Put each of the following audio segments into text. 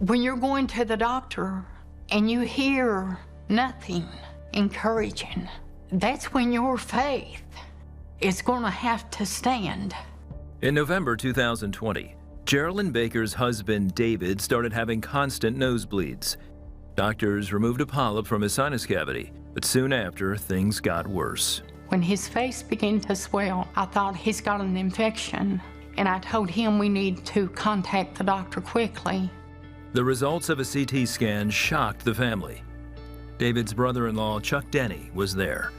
When you're going to the doctor and you hear nothing encouraging, that's when your faith is going to have to stand. In November 2020, Geraldine Baker's husband, David, started having constant nosebleeds. Doctors removed a polyp from his sinus cavity, but soon after, things got worse. When his face began to swell, I thought he's got an infection, and I told him we need to contact the doctor quickly. The results of a CT scan shocked the family. David's brother-in-law, Chuck Denny, was there.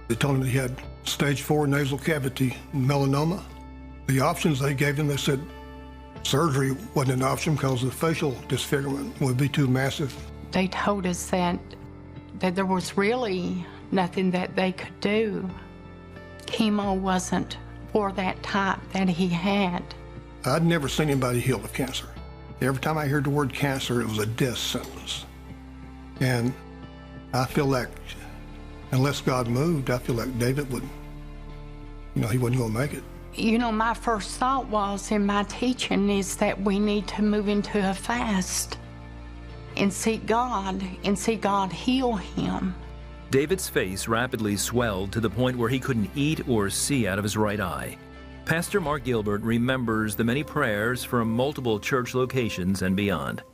They told him he had stage 4 nasal cavity melanoma. The options they gave him, they said surgery wasn't an option because the facial disfigurement would be too massive. They told us that there was really nothing that they could do. Chemo wasn't for that type that he had. I'd never seen anybody healed of cancer. Every time I heard the word cancer, it was a death sentence. And I feel like, unless God moved, I feel like David would, he wasn't going to make it. My first thought was in my teaching is that we need to move into a fast and seek God heal him. David's face rapidly swelled to the point where he couldn't eat or see out of his right eye. Pastor Mark Gilbert remembers the many prayers from multiple church locations and beyond.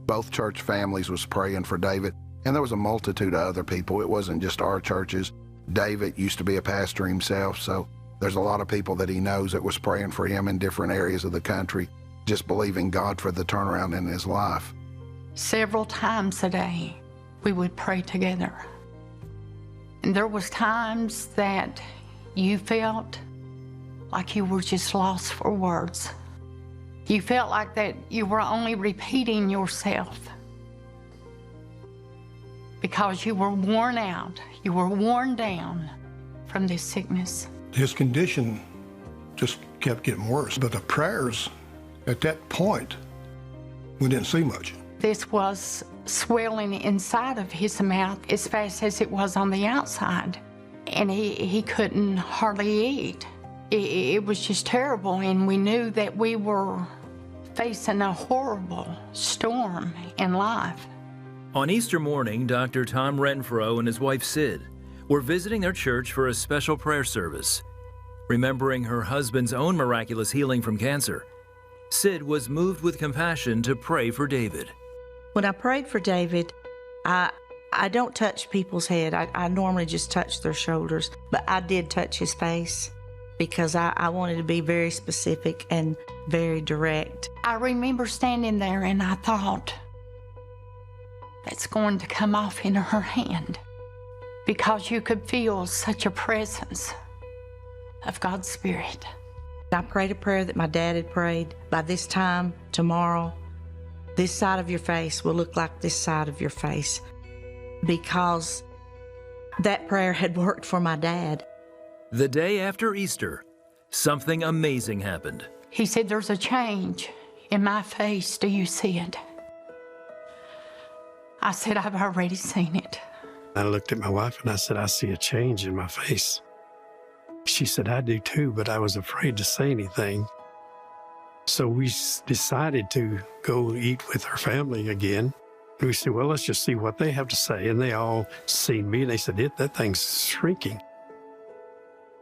Both church families was praying for David, and there was a multitude of other people. It wasn't just our churches. David used to be a pastor himself, so there's a lot of people that he knows that was praying for him in different areas of the country, just believing God for the turnaround in his life. Several times a day, we would pray together. And there was times that you felt like you were just lost for words. You felt like that you were only repeating yourself because you were worn out, you were worn down from this sickness. His condition just kept getting worse, but the prayers at that point, we didn't see much. This was swelling inside of his mouth as fast as it was on the outside, and he couldn't hardly eat. It was just terrible, and we knew that we were facing a horrible storm in life. On Easter morning, Dr. Tom Renfro and his wife Sid were visiting their church for a special prayer service. Remembering her husband's own miraculous healing from cancer, Sid was moved with compassion to pray for David. When I prayed for David, I don't touch people's head. I normally just touch their shoulders, but I did touch his face because I wanted to be very specific and very direct. I remember standing there and I thought, that's going to come off in her hand, because you could feel such a presence of God's Spirit. I prayed a prayer that my dad had prayed. By this time tomorrow, this side of your face will look like this side of your face, because that prayer had worked for my dad. The day after Easter, something amazing happened. He said, there's a change in my face. Do you see it? I said, I've already seen it. I looked at my wife and I said, I see a change in my face. She said, I do too, but I was afraid to say anything. So we decided to go eat with her family again. And we said, well, let's just see what they have to say. And they all seen me and they said, that thing's shrinking.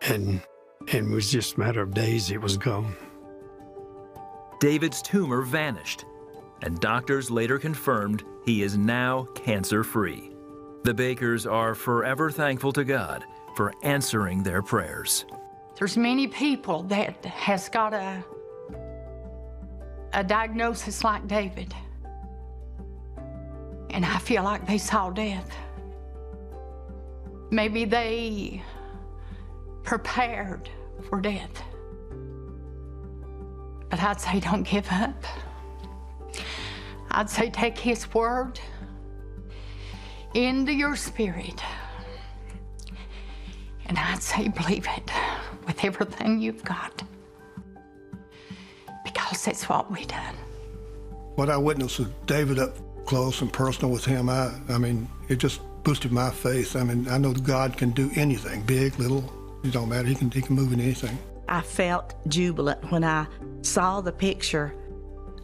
And it was just a matter of days, it was gone. David's tumor vanished, and doctors later confirmed he is now cancer-free. The Bakers are forever thankful to God for answering their prayers. There's many people that has got a diagnosis like David, and I feel like they saw death. Maybe they prepared for death. But I'd say don't give up. I'd say take his word into your spirit. And I'd say believe it with everything you've got. Because that's what we done. What I witnessed with David up close and personal with him, I mean, it just boosted my faith. I mean, I know God can do anything, big, little, it don't matter. He can move in anything. I felt jubilant when I saw the picture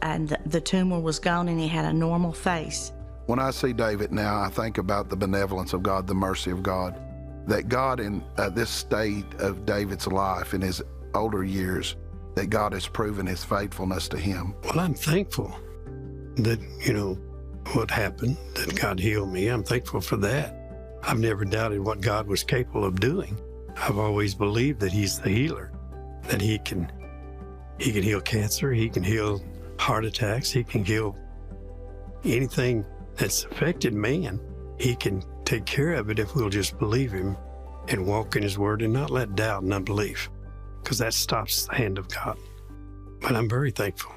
and the tumor was gone and he had a normal face. When I see David now, I think about the benevolence of God, the mercy of God, that God in this state of David's life in his older years, that God has proven his faithfulness to him. Well, I'm thankful that, what happened, that God healed me. I'm thankful for that. I've never doubted what God was capable of doing. I've always believed that he's the healer, that he can heal cancer, he can heal heart attacks, he can heal anything that's affected man. He can take care of it if we'll just believe him and walk in his word and not let doubt and unbelief, because that stops the hand of God. But I'm very thankful.